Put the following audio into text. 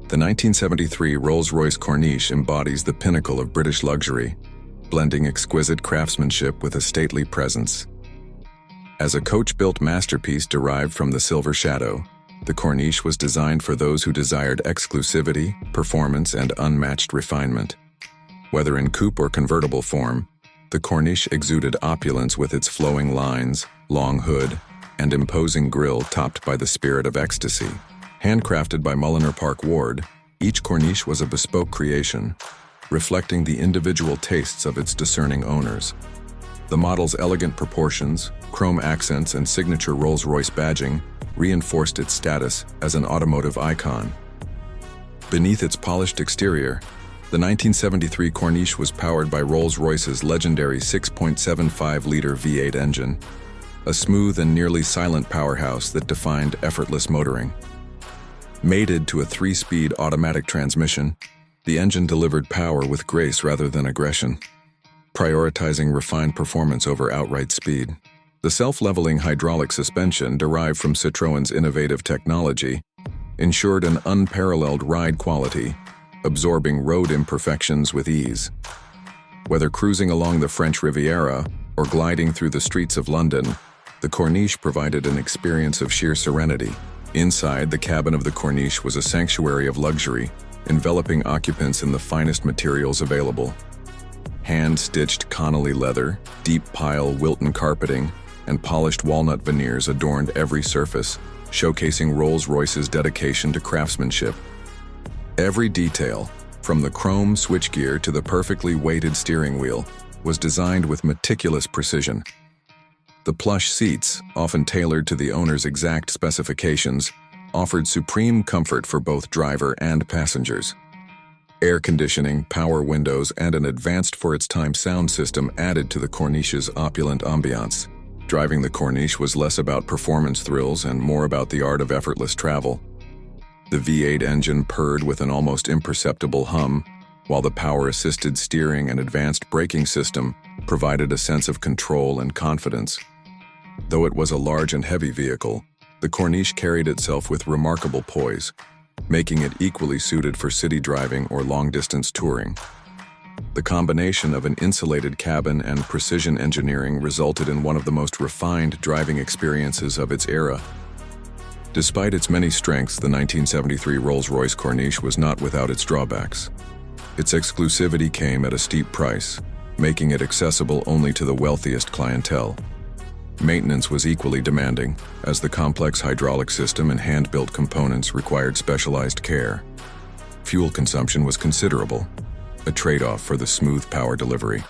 The 1973 Rolls-Royce Corniche embodies the pinnacle of British luxury, blending exquisite craftsmanship with a stately presence. As a coach-built masterpiece derived from the Silver Shadow, the Corniche was designed for those who desired exclusivity, performance, and unmatched refinement. Whether in coupe or convertible form, the Corniche exuded opulence with its flowing lines, long hood, and imposing grille topped by the spirit of ecstasy. Handcrafted by Mulliner Park Ward, each Corniche was a bespoke creation, reflecting the individual tastes of its discerning owners. The model's elegant proportions, chrome accents, and signature Rolls-Royce badging reinforced its status as an automotive icon. Beneath its polished exterior, the 1973 Corniche was powered by Rolls-Royce's legendary 6.75-liter V8 engine, a smooth and nearly silent powerhouse that defined effortless motoring. Mated to a 3-speed automatic transmission, the engine delivered power with grace rather than aggression, prioritizing refined performance over outright speed. The self-leveling hydraulic suspension derived from Citroën's innovative technology ensured an unparalleled ride quality, absorbing road imperfections with ease. Whether cruising along the French Riviera or gliding through the streets of London, the Corniche provided an experience of sheer serenity. Inside, the cabin of the Corniche was a sanctuary of luxury, enveloping occupants in the finest materials available. Hand-stitched Connolly leather, deep pile Wilton carpeting, and polished walnut veneers adorned every surface, showcasing Rolls-Royce's dedication to craftsmanship. Every detail, from the chrome switchgear to the perfectly weighted steering wheel, was designed with meticulous precision. The plush seats, often tailored to the owner's exact specifications, offered supreme comfort for both driver and passengers. Air conditioning, power windows, and an advanced-for-its-time sound system added to the Corniche's opulent ambiance. Driving the Corniche was less about performance thrills and more about the art of effortless travel. The V8 engine purred with an almost imperceptible hum, while the power-assisted steering and advanced braking system provided a sense of control and confidence. Though it was a large and heavy vehicle, the Corniche carried itself with remarkable poise, making it equally suited for city driving or long-distance touring. The combination of an insulated cabin and precision engineering resulted in one of the most refined driving experiences of its era. Despite its many strengths, the 1973 Rolls-Royce Corniche was not without its drawbacks. Its exclusivity came at a steep price, making it accessible only to the wealthiest clientele. Maintenance was equally demanding, as the complex hydraulic system and hand-built components required specialized care. Fuel consumption was considerable, a trade-off for the smooth power delivery.